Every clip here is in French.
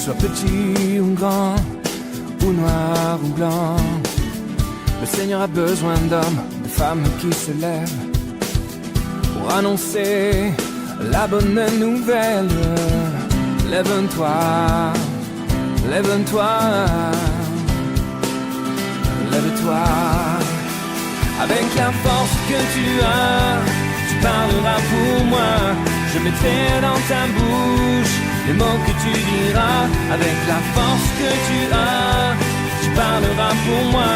sois petit ou grand, ou noir ou blanc, le Seigneur a besoin d'hommes, de femmes qui se lèvent pour annoncer la bonne nouvelle. Lève-toi, lève-toi, lève-toi. Avec la force que tu as, tu parleras pour moi. Je mettrai dans ta bouche les mots que tu diras. Avec la force que tu as, tu parleras pour moi.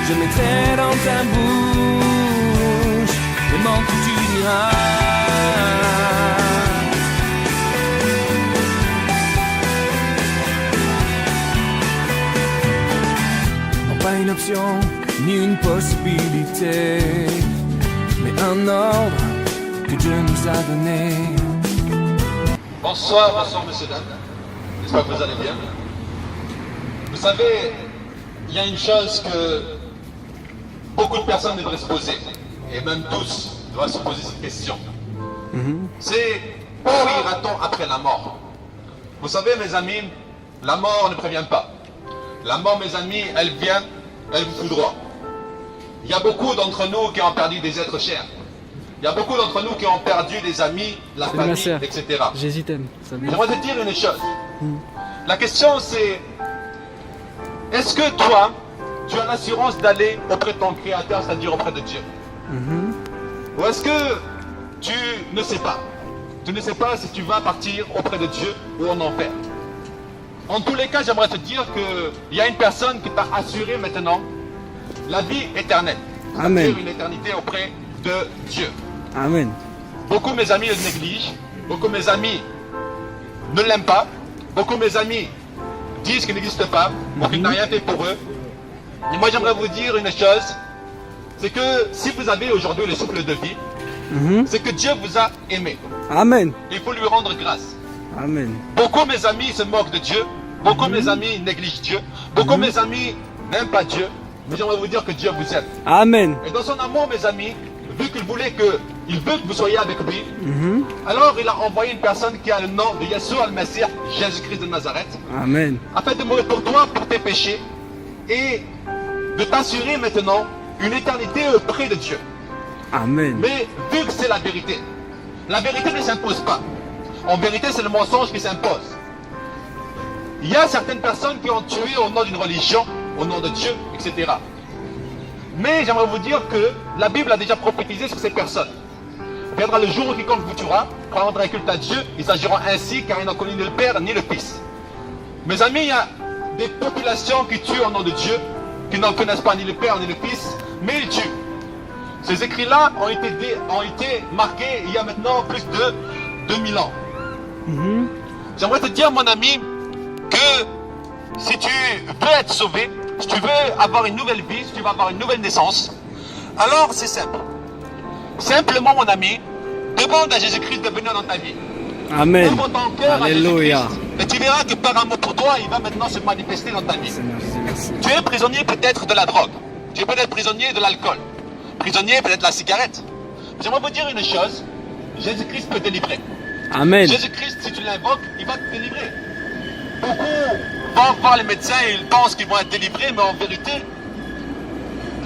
Je mettrai dans ta bouche les mots que tu diras. Non pas une option, ni une possibilité, mais un ordre que Dieu nous a donné. Bonsoir, bonsoir messieurs, dames. J'espère que vous allez bien. Vous savez, il y a une chose que beaucoup de personnes devraient se poser, et même tous doivent se poser cette question. C'est où ira-t-on après la mort? Vous savez mes amis, la mort ne prévient pas. La mort mes amis, elle vient, elle vous foudroie. Il y a beaucoup d'entre nous qui ont perdu des êtres chers. Il y a beaucoup d'entre nous qui ont perdu des amis, la famille, etc. J'hésitais. J'aimerais te dire une chose. La question c'est, est-ce que toi, tu as l'assurance d'aller auprès de ton Créateur, c'est-à-dire auprès de Dieu? Ou est-ce que tu ne sais pas? Tu ne sais pas si tu vas partir auprès de Dieu ou en enfer. En tous les cas, j'aimerais te dire qu'il y a une personne qui t'a assuré maintenant la vie éternelle. Amen. C'est-à-dire une éternité auprès de Dieu. Amen. Beaucoup de mes amis le négligent. Beaucoup de mes amis ne l'aiment pas. Beaucoup de mes amis disent qu'il n'existe pas, ou qu'il n'a rien fait pour eux. Et moi j'aimerais vous dire une chose, c'est que si vous avez aujourd'hui le souffle de vie, c'est que Dieu vous a aimé. Amen. Il faut lui rendre grâce. Amen. Beaucoup de mes amis se moquent de Dieu. Beaucoup de mes amis négligent Dieu. Beaucoup de mes amis n'aiment pas Dieu. Mais j'aimerais vous dire que Dieu vous aime. Amen. Et dans son amour, mes amis, vu qu'il veut que vous soyez avec lui, alors il a envoyé une personne qui a le nom de Yeshua al-Messie, Jésus-Christ de Nazareth, Amen. afin de mourir pour toi, pour tes péchés, et de t'assurer maintenant une éternité auprès de Dieu. Amen. Mais vu que c'est la vérité ne s'impose pas. En vérité, c'est le mensonge qui s'impose. Il y a certaines personnes qui ont tué au nom d'une religion, au nom de Dieu, etc. Mais j'aimerais vous dire que la Bible a déjà prophétisé sur ces personnes. Viendra le jour où quiconque vous tuera, rendra un culte à Dieu, ils agiront ainsi car ils n'ont connu ni le Père ni le Fils. Mes amis, il y a des populations qui tuent au nom de Dieu, qui n'en connaissent pas ni le Père ni le Fils, mais ils tuent. Ces écrits-là ont été marqués il y a maintenant plus de 2000 ans. J'aimerais te dire, mon ami, que si tu veux être sauvé, si tu veux avoir une nouvelle vie, si tu veux avoir une nouvelle naissance, alors c'est simple. Simplement, mon ami, demande à Jésus-Christ de venir dans ta vie. Amen. Ouvre ton cœur à Alléluia. Jésus-Christ. Et tu verras que par amour pour toi, il va maintenant se manifester dans ta vie. Seigneur Jésus, merci. Tu es prisonnier peut-être de la drogue. Tu es peut-être prisonnier de l'alcool. Prisonnier peut-être de la cigarette. J'aimerais vous dire une chose. Jésus-Christ peut délivrer. Amen. Jésus-Christ, si tu l'invoques, il va te délivrer. Beaucoup vont voir les médecins et ils pensent qu'ils vont être délivrés, mais en vérité,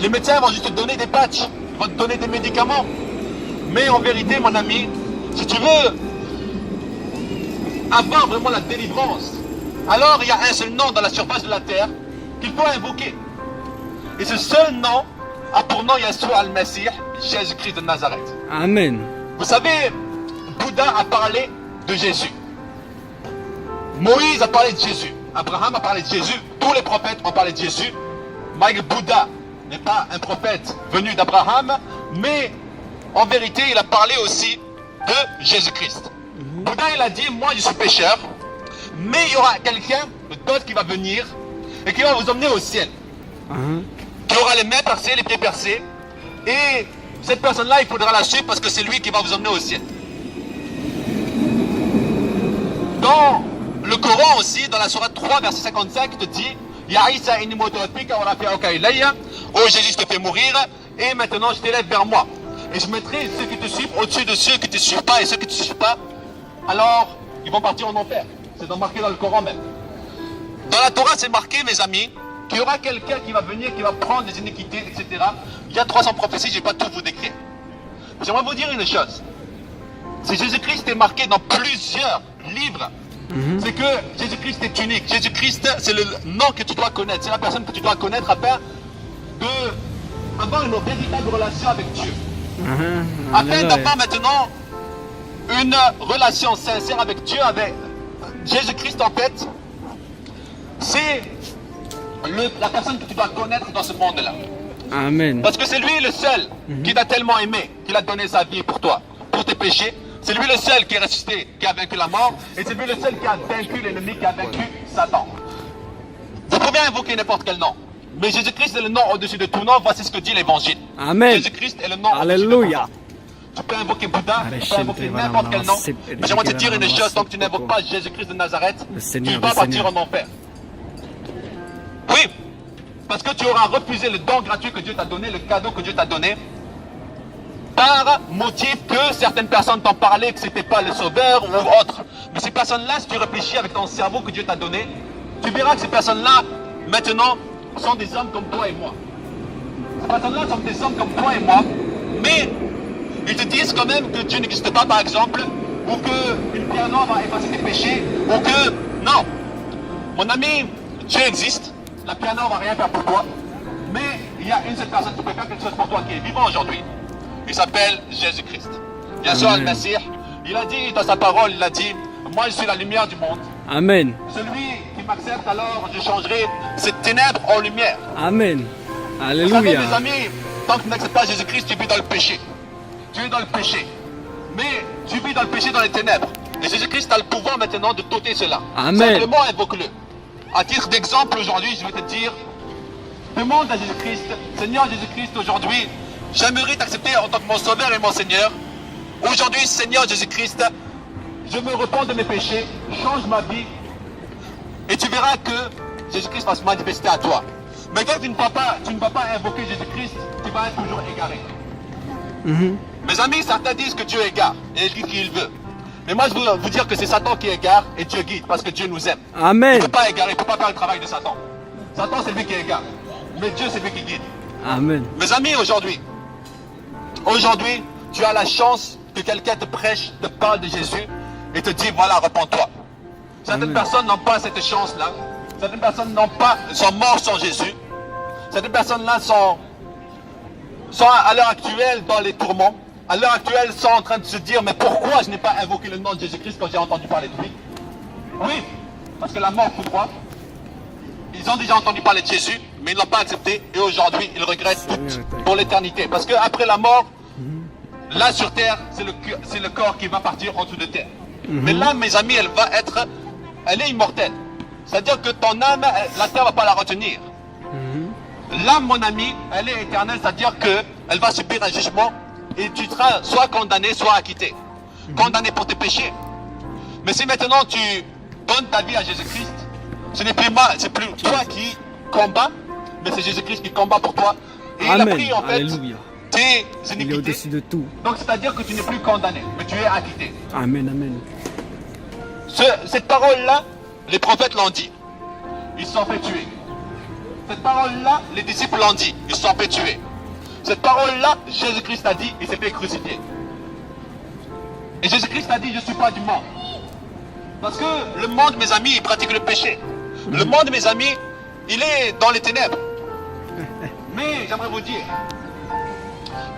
les médecins vont juste te donner des patchs, ils vont te donner des médicaments. Mais en vérité, mon ami, si tu veux avoir vraiment la délivrance, alors il y a un seul nom dans la surface de la terre qu'il faut invoquer. Et ce seul nom a pour nom Yeshua al-Messie, Jésus-Christ de Nazareth. Amen. Vous savez, Bouddha a parlé de Jésus. Moïse a parlé de Jésus. Abraham a parlé de Jésus. Tous les prophètes ont parlé de Jésus. Malgré Bouddha n'est pas un prophète venu d'Abraham, mais en vérité, il a parlé aussi de Jésus-Christ. Bouddha, il a dit, moi je suis pécheur, mais il y aura quelqu'un d'autre qui va venir et qui va vous emmener au ciel. Qui aura les mains percées, les pieds percés. Et cette personne-là, il faudra la suivre parce que c'est lui qui va vous emmener au ciel. Dans le Coran aussi, dans la sourate 3, verset 55, il te dit Ya Isa inni mutawafika wa rafi'uka ilayya. Oh Jésus, je te fais mourir et maintenant je t'élève vers moi. Et je mettrai ceux qui te suivent au-dessus de ceux qui ne te suivent pas, et ceux qui ne te suivent pas, alors ils vont partir en enfer. C'est marqué dans le Coran même. Dans la Torah, c'est marqué, mes amis, qu'il y aura quelqu'un qui va venir, qui va prendre des iniquités, etc. Il y a 300 prophéties, je ne vais pas tout vous décrire. J'aimerais vous dire une chose. Si Jésus-Christ est marqué dans plusieurs livres, c'est que Jésus-Christ est unique. Jésus-Christ, c'est le nom que tu dois connaître. C'est la personne que tu dois connaître afin d'avoir une véritable relation avec Dieu. Afin d'avoir maintenant une relation sincère avec Dieu, avec Jésus-Christ en fait, c'est la personne que tu dois connaître dans ce monde-là. Amen. Parce que c'est lui le seul qui t'a tellement aimé, qu'il a donné sa vie pour toi, pour tes péchés. C'est lui le seul qui est ressuscité, qui a vaincu la mort. Et c'est lui le seul qui a vaincu l'ennemi, qui a vaincu Satan. Vous pouvez invoquer n'importe quel nom. Mais Jésus-Christ est le nom au-dessus de tout nom. Voici ce que dit l'évangile. Amen. Jésus-Christ est le nom au-dessus de tout Alléluia. nom. Tu peux invoquer Bouddha, tu peux invoquer n'importe quel nom. Mais j'aimerais te dire une chose, tant que tu n'invoques pas Jésus-Christ de Nazareth, tu vas partir en enfer. Oui, parce que tu auras refusé le don gratuit que Dieu t'a donné, le cadeau que Dieu t'a donné, par motif que certaines personnes t'ont parlé que ce n'était pas le sauveur ou autre. Mais ces personnes-là, si tu réfléchis avec ton cerveau que Dieu t'a donné, tu verras que ces personnes-là, maintenant, sont des hommes comme toi et moi. Ces personnes-là sont des hommes comme toi et moi, mais ils te disent quand même que Dieu n'existe pas, par exemple, ou qu'une pierre noire va effacer tes péchés, ou que... Non, mon ami, Dieu existe, la pierre noire ne va rien faire pour toi, mais il y a une seule personne qui peut faire quelque chose pour toi, qui est vivant aujourd'hui. Il s'appelle Jésus-Christ. Bien sûr, Al-Masih, il a dit dans sa parole, il a dit, moi je suis la lumière du monde. Amen. Celui qui m'accepte, alors je changerai cette ténèbres en lumière. Amen. Vous savez, mes Alléluia. amis, tant que tu n'acceptes pas Jésus-Christ, tu vis dans le péché. Tu es dans le péché. Mais tu vis dans le péché, dans les ténèbres. Et Jésus-Christ a le pouvoir maintenant de t'ôter cela. Amen. Simplement invoque-le. À titre d'exemple, aujourd'hui, je vais te dire, demande à Jésus-Christ, Seigneur Jésus-Christ, aujourd'hui, j'aimerais t'accepter en tant que mon sauveur et mon Seigneur. Aujourd'hui, Seigneur Jésus-Christ, je me repens de mes péchés, change ma vie, et tu verras que Jésus-Christ va se manifester à toi. Mais quand tu ne vas pas invoquer Jésus-Christ, tu vas être toujours égaré. Mes amis, certains disent que Dieu égare, et il dit qu'il veut. Mais moi, je veux vous dire que c'est Satan qui égare, et Dieu guide, parce que Dieu nous aime. Il Amen. ne peut pas égarer, il ne peut pas faire le travail de Satan. Satan, c'est lui qui égare, mais Dieu, c'est lui qui guide. Amen. Mes amis, aujourd'hui, tu as la chance que quelqu'un te prêche, te parle de Jésus et te dit, voilà, repens-toi. Certaines personnes n'ont pas cette chance-là. Certaines personnes sont mortes sans Jésus. Certaines personnes-là sont à l'heure actuelle dans les tourments. À l'heure actuelle, sont en train de se dire, mais pourquoi je n'ai pas invoqué le nom de Jésus-Christ quand j'ai entendu parler de lui? Oui, parce que la mort coûte quoi? Ils ont déjà entendu parler de Jésus, mais ils ne l'ont pas accepté. Et aujourd'hui, ils regrettent tout pour l'éternité. Parce qu'après la mort, là sur terre, c'est le corps qui va partir en dessous de terre. Mais là, mes amis, elle est immortelle. C'est-à-dire que ton âme, la terre ne va pas la retenir. L'âme, mon ami, elle est éternelle. C'est-à-dire qu'elle va subir un jugement et tu seras soit condamné, soit acquitté. Condamné pour tes péchés. Mais si maintenant tu donnes ta vie à Jésus-Christ, ce n'est plus moi, c'est plus toi qui combats, mais c'est Jésus-Christ qui combat pour toi. Et il a Amen. pris en fait Alléluia. tes Il est iniquités. au-dessus de tout. Donc c'est-à-dire que tu n'es plus condamné, mais tu es acquitté. Amen. Amen. Cette parole-là, les prophètes l'ont dit. Ils se sont fait tuer. Cette parole-là, les disciples l'ont dit. Ils se sont fait tuer. Cette parole-là, Jésus-Christ a dit, il s'est fait crucifier. Et Jésus-Christ a dit, je ne suis pas du monde. Parce que le monde, mes amis, il pratique le péché. Le monde, mes amis, il est dans les ténèbres. Mais j'aimerais vous dire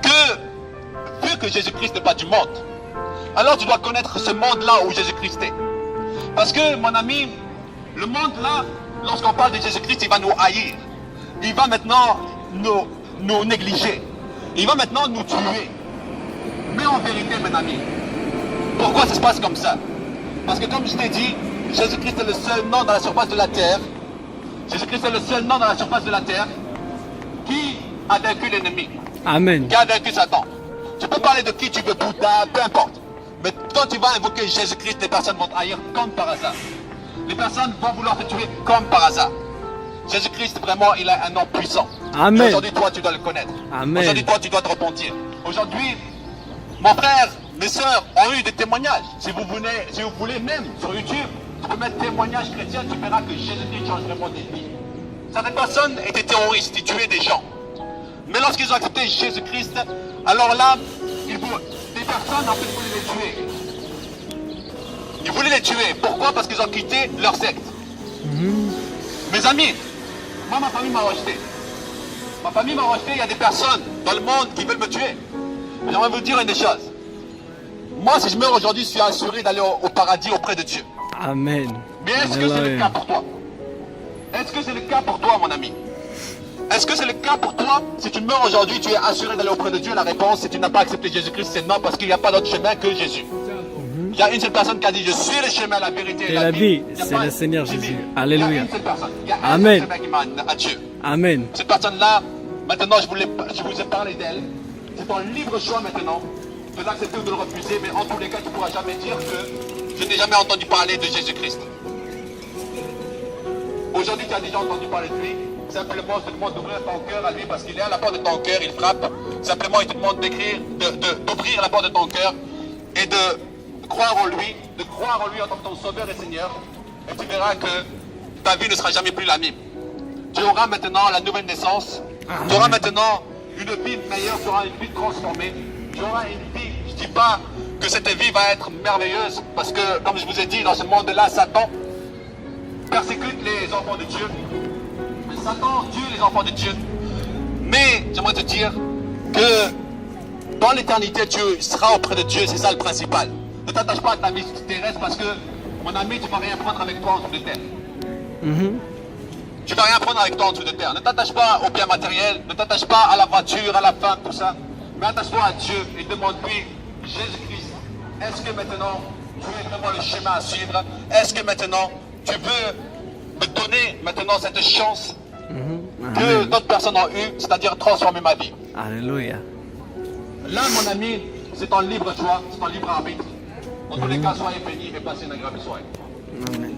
que, vu que Jésus-Christ n'est pas du monde, alors tu dois connaître ce monde-là où Jésus-Christ est. Parce que, mon ami, le monde-là, lorsqu'on parle de Jésus-Christ, il va nous haïr. Il va maintenant nous négliger. Il va maintenant nous tuer. Mais en vérité, mon ami, pourquoi ça se passe comme ça? Parce que comme je t'ai dit, Jésus-Christ est le seul nom dans la surface de la terre. Jésus-Christ est le seul nom dans la surface de la terre qui a vaincu l'ennemi. Amen. Qui a vaincu Satan. Tu peux parler de qui tu veux, Bouddha, peu importe. Mais quand tu vas invoquer Jésus-Christ, les personnes vont te haïr comme par hasard. Les personnes vont vouloir te tuer comme par hasard. Jésus-Christ, vraiment, il a un nom puissant. Amen. Et aujourd'hui, toi, tu dois le connaître. Amen. Aujourd'hui, toi, tu dois te repentir. Aujourd'hui, mon frère, mes soeurs ont eu des témoignages. Si vous voulez même sur YouTube, tu peux mettre témoignage chrétien, tu verras que Jésus-Christ change vraiment des vies. Certaines personnes étaient terroristes, ils tuaient des gens. Mais lorsqu'ils ont accepté Jésus-Christ, alors là, des personnes en fait voulaient les tuer. Ils voulaient les tuer. Pourquoi? Parce qu'ils ont quitté leur secte. Mes amis, moi ma famille m'a rejeté. Ma famille m'a rejeté, il y a des personnes dans le monde qui veulent me tuer. J'aimerais vous dire une des choses. Moi, si je meurs aujourd'hui, je suis assuré d'aller au paradis auprès de Dieu. Amen. Mais est-ce que c'est le cas pour toi? Est-ce que c'est le cas pour toi, mon ami? Est-ce que c'est le cas pour toi? Si tu meurs aujourd'hui, tu es assuré d'aller auprès de Dieu? La réponse, si tu n'as pas accepté Jésus-Christ, c'est non, parce qu'il n'y a pas d'autre chemin que Jésus. Il y a une seule personne qui a dit, je suis le chemin, la vérité et la vie. C'est le Seigneur Jésus. Il y a Alléluia. une seule personne. Il y a Amen. un seul chemin qui mène à Dieu. Amen. Cette personne-là, maintenant, je vous ai parlé d'elle. C'est ton libre choix maintenant de l'accepter ou de le refuser, mais en tous les cas, tu ne pourras jamais dire que je n'ai jamais entendu parler de Jésus-Christ. Aujourd'hui, tu as déjà entendu parler de lui. Simplement, je te demande d'ouvrir ton cœur à lui parce qu'il est à la porte de ton cœur, il frappe. Simplement, il te demande d'ouvrir la porte de ton cœur et de croire en lui, en tant que ton sauveur et Seigneur. Et tu verras que ta vie ne sera jamais plus la même. Tu auras maintenant la nouvelle naissance. Tu auras maintenant une vie meilleure, tu auras une vie transformée. Tu auras une vie, je ne dis pas que cette vie va être merveilleuse parce que, comme je vous ai dit, dans ce monde-là, Satan persécute les enfants de Dieu. Satan tue les enfants de Dieu. Mais j'aimerais te dire que dans l'éternité, tu seras auprès de Dieu, c'est ça le principal. Ne t'attache pas à ta vie terrestre parce que, mon ami, tu ne vas rien prendre avec toi en dessous de terre. Tu ne vas rien prendre avec toi en dessous de terre. Ne t'attache pas aux biens matériels, ne t'attache pas à la voiture, à la femme, tout ça. Mais attache-toi à Dieu et demande-lui, Jésus-Christ, est-ce que maintenant tu es vraiment le chemin à suivre? Est-ce que maintenant tu veux me donner maintenant cette chance que d'autres personnes ont eue, c'est-à-dire transformer ma vie? Alléluia. Là, mon ami, c'est ton libre choix, c'est ton libre arbitre. En tous les cas, soyez bénis et passez une agréable soirée. Amen.